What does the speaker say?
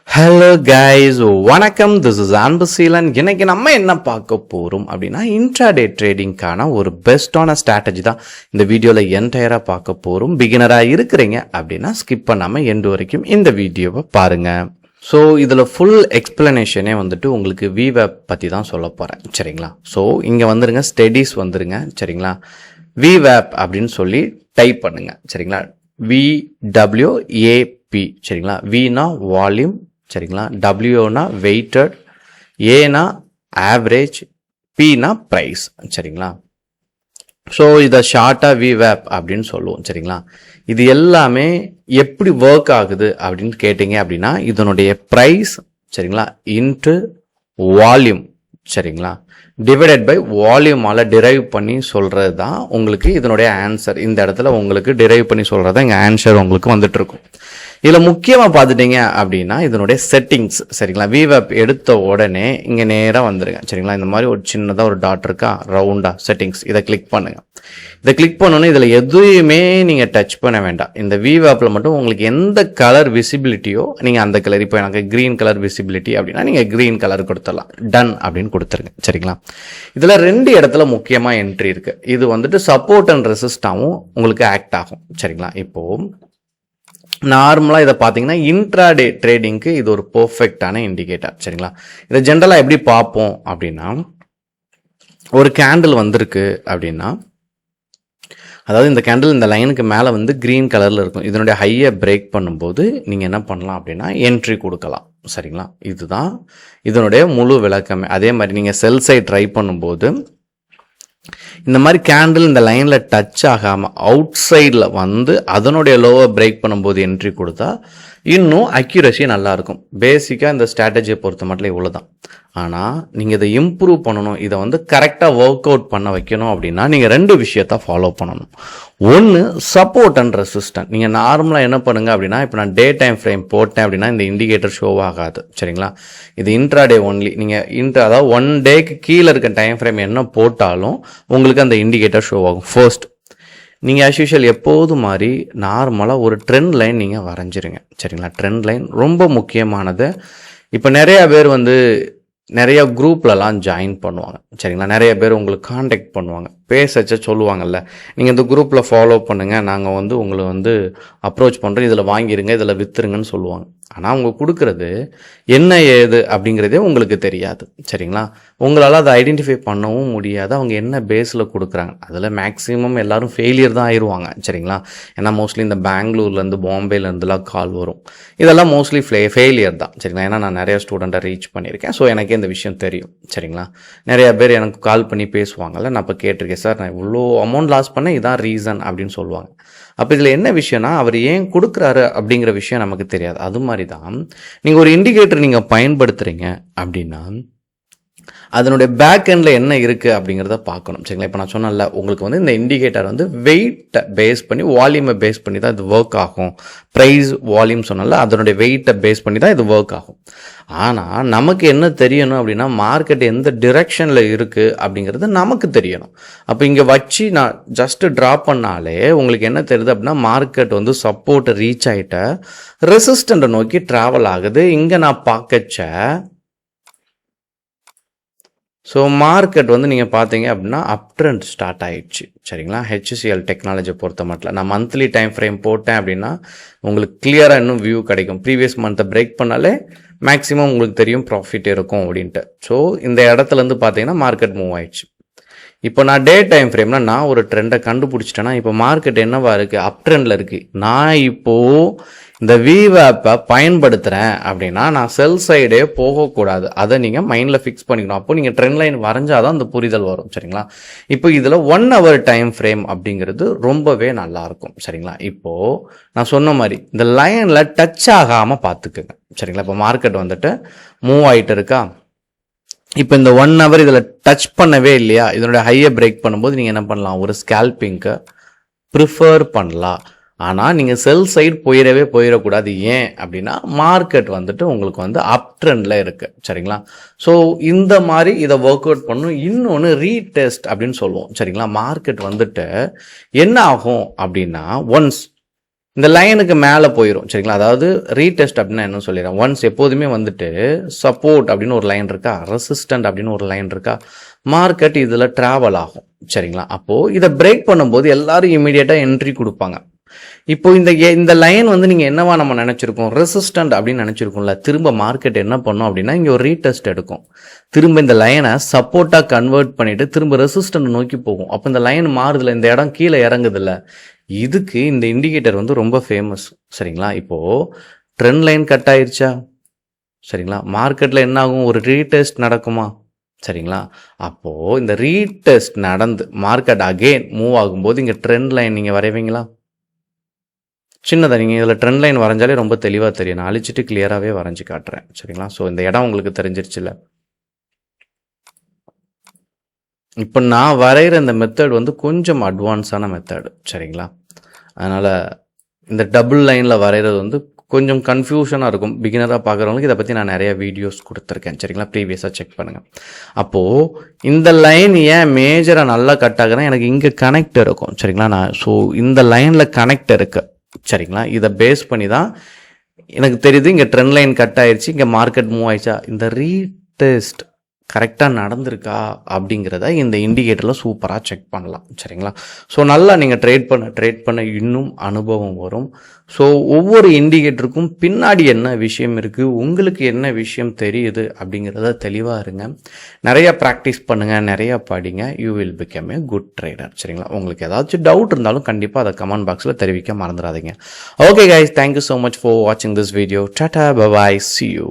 Hello guys, வணக்கம். This is Anbuseelan. இன்னைக்கு நம்ம என்ன பார்க்க போகிறோம் அப்படின்னா இன்ட்ராடே ட்ரேடிங்கான ஒரு பெஸ்ட்டான ஸ்ட்ராட்டஜி தான் இந்த வீடியோவில் என்டையராக பார்க்க போகிறோம். பிகினராக இருக்கிறீங்க அப்படின்னா ஸ்கிப் பண்ணாமல் எண்டு வரைக்கும் இந்த வீடியோவை பாருங்கள். ஸோ இதில் ஃபுல் எக்ஸ்பிளனேஷனே வந்துட்டு உங்களுக்கு விவேப் பற்றி தான் சொல்ல போகிறேன், சரிங்களா? ஸோ இங்கே வந்துருங்க, ஸ்டடீஸ் வந்துருங்க, சரிங்களா? விவேப் அப்படின்னு சொல்லி டைப் பண்ணுங்க, சரிங்களா? VWAP, சரிங்களா? வினா வால்யூம், சரிங்களா? டபிள்யூனா வெயிட்டட், ஏனா ஆவரேஜ், பினா ப்ரைஸ், சரிங்களா? ஸோ இதை ஷார்ட்டாக விவேப் அப்படின்னு சொல்லுவோம், சரிங்களா? இது எல்லாமே எப்படி ஒர்க் ஆகுது அப்படின்னு கேட்டிங்க அப்படின்னா இதனுடைய ப்ரைஸ், சரிங்களா, இன்ட்டு வால்யூம், சரிங்களா, டிவைடட் பை வால்யூமால் டிரைவ் பண்ணி சொல்கிறது தான் உங்களுக்கு இதனுடைய ஆன்சர். இந்த இடத்துல உங்களுக்கு டிரைவ் பண்ணி சொல்கிறது தான் இங்கே ஆன்சர் உங்களுக்கு வந்துட்டு இருக்கும். இதில் முக்கியமாக பார்த்துட்டிங்க அப்படின்னா இதனுடைய செட்டிங்ஸ், சரிங்களா? விவேப் எடுத்த உடனே இங்கே நேராக வந்துடுங்க, சரிங்களா? இந்த மாதிரி ஒரு சின்னதாக ஒரு டாட் இருக்கா, ரவுண்டாக செட்டிங்ஸ், இதை கிளிக் பண்ணுங்கள். இதை கிளிக் பண்ணோன்னே இதில் எதுவுமே நீங்கள் டச் பண்ண வேண்டாம். இந்த விவேப்பில் மட்டும் உங்களுக்கு எந்த கலர் விசிபிலிட்டியோ நீங்கள் அந்த கலர், இப்போ எனக்கு க்ரீன் கலர் விசிபிலிட்டி அப்படின்னா நீங்கள் க்ரீன் கலர் கொடுத்துடலாம், டன் அப்படின்னு கொடுத்துருங்க, சரிங்களா? இதில் 2 இடத்துல முக்கியமாக என்ட்ரி இருக்குது. இது வந்துட்டு சப்போர்ட் அண்ட் ரெசிஸ்டாகவும் உங்களுக்கு ஆக்ட் ஆகும், சரிங்களா? இப்போது நார்மலாக இதை பார்த்தீங்கன்னா இன்ட்ராடே ட்ரேடிங்க்கு இது ஒரு பர்ஃபெக்டான இண்டிகேட்டர், சரிங்களா? இதை ஜென்ரலாக எப்படி பார்ப்போம் அப்படின்னா, ஒரு கேண்டில் வந்திருக்கு அப்படின்னா, அதாவது இந்த கேண்டில் இந்த லைனுக்கு மேலே வந்து க்ரீன் கலரில் இருக்கும். இதனுடைய ஹையை பிரேக் பண்ணும்போது நீங்கள் என்ன பண்ணலாம் அப்படின்னா என்ட்ரி கொடுக்கலாம், சரிங்களா? இதுதான் இதனுடைய முழு விளக்கமே. அதே மாதிரி நீங்கள் செல் சைட் ட்ரை பண்ணும்போது இந்த மாதிரி கேண்டில் இந்த லைனில் டச் ஆகாமல் அவுட் சைடில் வந்து அதனுடைய லோவை பிரேக் பண்ணும்போது என்ட்ரி கொடுத்தா இன்னும் அக்யூரஸி நல்லாயிருக்கும். பேசிக்காக இந்த ஸ்ட்ராட்டஜியை பொறுத்த மட்டும் இவ்வளோ தான். ஆனால் நீங்கள் இதை இம்ப்ரூவ் பண்ணணும், இதை வந்து கரெக்டாக ஒர்க் அவுட் பண்ண வைக்கணும் அப்படின்னா நீங்கள் 2 விஷயத்த ஃபாலோ பண்ணணும். ஒன்று, சப்போர்ட் அண்ட் ரெசிஸ்டன்ட். நீங்கள் நார்மலாக என்ன பண்ணுங்கள் அப்படின்னா, இப்போ நான் டே டைம் ஃப்ரேம் போட்டேன் அப்படின்னா இந்த இண்டிகேட்டர் ஷோ ஆகாது, சரிங்களா? இது இன்ட்ராடே ஒன்லி. நீங்கள் அதாவது 1 டேக்கு கீழே இருக்க டைம் ஃப்ரேம் என்ன போட்டாலும் உங்களுக்கு அந்த இண்டிகேட்டர் ஷோ ஆகும். ஃபர்ஸ்ட், நீங்கள் ஆஸ் யூஷுவல் எப்போதும் மாதிரி நார்மலாக ஒரு ட்ரெண்ட் லைன் நீங்கள் வரைஞ்சிருங்க, சரிங்களா? ட்ரெண்ட் லைன் ரொம்ப முக்கியமானது. இப்போ நிறையா பேர் வந்து நிறைய குரூப்லலாம் ஜாயின் பண்ணுவாங்க, சரிங்களா? நிறைய பேர் உங்களுக்கு காண்டாக்ட் பண்ணுவாங்க, பேசச்ச சொல்லுவாங்கல்ல, நீங்கள் இந்த குரூப்பில் ஃபாலோ பண்ணுங்கள், நாங்கள் வந்து உங்களை வந்து அப்ரோச் பண்ணுறோம், இதில் வாங்கிருங்க, இதில் விற்றுருங்கன்னு சொல்லுவாங்க. ஆனால் அவங்க கொடுக்குறது என்ன ஏது அப்படிங்கிறதே உங்களுக்கு தெரியாது, சரிங்களா? உங்களால் அதை ஐடென்டிஃபை பண்ணவும் முடியாது. அவங்க என்ன பேஸில் கொடுக்குறாங்க, அதில் மேக்ஸிமம் எல்லோரும் ஃபெயிலியர் தான் ஆயிடுவாங்க, சரிங்களா? ஏன்னா மோஸ்ட்லி இந்த பெங்களூர்லேருந்து பாம்பேலேருந்துலாம் கால் வரும், இதெல்லாம் மோஸ்ட்லி ஃபெயிலியர் தான், சரிங்களா? ஏன்னா நான் நிறைய ஸ்டூடெண்ட்டை ரீச் பண்ணியிருக்கேன், ஸோ எனக்கே இந்த விஷயம் தெரியும், சரிங்களா? நிறையா பேர் எனக்கு கால் பண்ணி பேசுவாங்கல்ல, நான் இப்போ கேட்டிருக்கேன், சார் நான் இவ்வளோ அமௌண்ட் லாஸ் பண்ணேன், இதான் ரீசன் அப்படின்னு சொல்லுவாங்க. அப்போ இதில் என்ன விஷயம்னா, அவர் ஏன் கொடுக்குறாரு அப்படிங்கிற விஷயம் நமக்கு தெரியாது. அது மாதிரி தான் நீங்கள் ஒரு இண்டிகேட்டர் நீங்கள் பயன்படுத்துகிறீங்க அப்படின்னா அதனுடைய பேக் எண்டில் என்ன இருக்குது அப்படிங்கிறத பார்க்கணும், சரிங்களா? இப்போ நான் சொன்னேன்ல, உங்களுக்கு வந்து இந்த இண்டிகேட்டர் வந்து வெயிட்டை பேஸ் பண்ணி வால்யூமை பேஸ் பண்ணி தான் இது ஒர்க் ஆகும். ப்ரைஸ் வால்யூம் சொன்னால அதனுடைய வெயிட்டை பேஸ் பண்ணி தான் இது ஒர்க் ஆகும். ஆனால் நமக்கு என்ன தெரியணும் அப்படின்னா, மார்க்கெட் எந்த டிரெக்ஷனில் இருக்குது அப்படிங்கிறது நமக்கு தெரியணும். அப்போ இங்கே வச்சு நான் ஜஸ்ட்டு ட்ரா பண்ணாலே உங்களுக்கு என்ன தெரியுது அப்படின்னா, மார்க்கெட் வந்து சப்போர்ட்டை ரீச் ஆகிட்ட ரெசிஸ்டண்ட்டை நோக்கி ட்ராவல் ஆகுது. இங்கே நான் பார்க்கச்ச ஸோ மார்க்கெட் வந்து நீங்கள் பார்த்தீங்க அப்படின்னா அப் ட்ரெண்ட் ஸ்டார்ட் ஆகிடுச்சு, சரிங்களா? HCL டெக்னாலஜியை பொறுத்த மட்டும் நான் மந்த்லி டைம் ஃப்ரேம் போட்டேன் அப்படின்னா உங்களுக்கு கிளியராக இன்னும் வியூ கிடைக்கும். ப்ரீவியஸ் மந்த்தை பிரேக் பண்ணாலே மேக்ஸிமம் உங்களுக்கு தெரியும் ப்ராஃபிட் இருக்கும் அப்படின்ட்டு. ஸோ இந்த இடத்துலேருந்து பார்த்தீங்கன்னா மார்க்கெட் மூவ் ஆயிடுச்சு. இப்போ நான் டே டைம் ஃப்ரேம்னா நான் ஒரு ட்ரெண்டை கண்டுபிடிச்சிட்டேன்னா இப்போ மார்க்கெட் என்னவா இருக்குது, அப் ட்ரெண்டில் இருக்குது. நான் இப்போது இந்த விவேப்பை பயன்படுத்துகிறேன் அப்படின்னா நான் செல் சைடே போகக்கூடாது. அதை நீங்கள் மைண்டில் ஃபிக்ஸ் பண்ணிக்கணும். அப்போ நீங்கள் ட்ரெண்ட் லைன் வரைஞ்சாதான் அந்த புரிதல் வரும், சரிங்களா? இப்போ இதில் 1 hour டைம் ஃப்ரேம் அப்படிங்கிறது ரொம்பவே நல்லாயிருக்கும், சரிங்களா? இப்போது நான் சொன்ன மாதிரி இந்த லைனில் டச் ஆகாமல் பார்த்துக்குங்க, சரிங்களா? இப்போ மார்க்கெட் வந்துட்டு மூவ் ஆகிட்டு இருக்கா, இப்போ இந்த 1 hour இதில் டச் பண்ணவே இல்லையா, இதனுடைய ஹையை பிரேக் பண்ணும்போது நீங்கள் என்ன பண்ணலாம், ஒரு ஸ்கேல்பிங்க்கு ப்ரிஃபர் பண்ணலாம். ஆனால் நீங்கள் செல் சைடு போயிடக்கூடாது. ஏன் அப்படின்னா மார்க்கெட் வந்துட்டு உங்களுக்கு வந்து அப் ட்ரெண்டில் இருக்குது, சரிங்களா? ஸோ இந்த மாதிரி இதை ஒர்க் அவுட் பண்ணணும். இன்னொன்று ரீடெஸ்ட் அப்படின்னு சொல்லுவோம், சரிங்களா? மார்க்கெட் வந்துட்டு என்ன ஆகும் அப்படின்னா, ஒன்ஸ் இந்த லைனுக்கு மேலே போயிடும் சரிங்களா. அதாவது ரீடெஸ்ட் அப்படின்னா என்ன சொல்லிடுறேன், ஒன்ஸ் எப்போதுமே வந்துட்டு சப்போர்ட் அப்படின்னு ஒரு லைன் இருக்கா, ரெசிஸ்டன்ட் அப்படின்னு ஒரு லைன் இருக்கா, மார்க்கெட் இதில் ட்ராவல் ஆகும் சரிங்களா. அப்போது இதை பிரேக் பண்ணும்போது எல்லாரும் இமீடியட்டாக என்ட்ரி கொடுப்பாங்க. இப்போ இந்த லைன் வந்து நீங்கள் என்னவா நம்ம நினச்சிருக்கோம், ரெசிஸ்டன்ட் அப்படின்னு நினச்சிருக்கோம்ல. திரும்ப மார்க்கெட் என்ன பண்ணும் அப்படின்னா இங்கே ஒரு ரீடெஸ்ட் எடுக்கும், திரும்ப இந்த லைனை சப்போர்ட்டாக கன்வெர்ட் பண்ணிட்டு திரும்ப ரெசிஸ்டன்ட் நோக்கி போகும். அப்போ இந்த லைன் மாறுதில்ல, இந்த இடம் கீழே இறங்குதில்ல. இதுக்கு இந்த இண்டிகேட்டர் வந்து ரொம்ப ஃபேமஸ் சரிங்களா. இப்போது ட்ரெண்ட் லைன் கட் ஆயிருச்சா சரிங்களா, மார்க்கெட்டில் என்ன ஆகும், ஒரு ரீடெஸ்ட் நடக்குமா சரிங்களா. அப்போது இந்த ரீடெஸ்ட் நடந்து மார்க்கெட் அகெயின் மூவ் ஆகும்போது இங்கே ட்ரெண்ட் லைன் நீங்கள் வரைவீங்களா, சின்னதாக நீங்கள் இதில் ட்ரெண்ட் லைன் வரைஞ்சாலே ரொம்ப தெளிவாக தெரியும். நான் அழிச்சிட்டு கிளியராகவே வரைஞ்சி காட்டுறேன் சரிங்களா. ஸோ இந்த இடம் உங்களுக்கு தெரிஞ்சிருச்சுல்ல. இப்போ நான் வரைகிற இந்த மெத்தட் வந்து கொஞ்சம் அட்வான்ஸான மெத்தடு சரிங்களா. அதனால் இந்த டபுள் லைனில் வரைகிறது வந்து கொஞ்சம் கன்ஃபியூஷனாக இருக்கும். பிகினராக பார்க்குறவங்களுக்கு இதை பற்றி நான் நிறைய வீடியோஸ் கொடுத்துருக்கேன் சரிங்களா, ப்ரீவியஸாக செக் பண்ணுங்கள். அப்போது இந்த லைன் ஏன் மேஜராக நல்லா கட் ஆகுதுன்னா எனக்கு இங்கே கனெக்ட் இருக்கும் சரிங்களா. ஸோ இந்த லைனில் கனெக்ட் இருக்குது சரிங்களா. இதை பேஸ் பண்ணி தான் எனக்கு தெரியுது இங்கே ட்ரெண்ட் லைன் கட் ஆயிடுச்சு, இங்கே மார்க்கெட் மூவ் ஆயிடுச்சா, இந்த ரீடெஸ்ட் கரெக்டாக நடந்திருக்கா அப்படிங்கிறத இந்த இண்டிகேட்டரில் சூப்பராக செக் பண்ணலாம் சரிங்களா. ஸோ நல்லா நீங்கள் ட்ரேட் பண்ண இன்னும் அனுபவம் வரும். ஸோ ஒவ்வொரு இண்டிகேட்டருக்கும் பின்னாடி என்ன விஷயம் இருக்குது, உங்களுக்கு என்ன விஷயம் தெரியுது அப்படிங்கிறத தெளிவாக இருங்க. நிறையா ப்ராக்டிஸ் பண்ணுங்கள், நிறையா படிங்க, you will become a good trader சரிங்களா. உங்களுக்கு ஏதாச்சும் டவுட் இருந்தாலும் கண்டிப்பாக அதை கமெண்ட் பாக்ஸில் தெரிவிக்க மறந்துடாதீங்க. Okay guys, thank you so much for வாட்சிங் this video. Tata, bye, see you.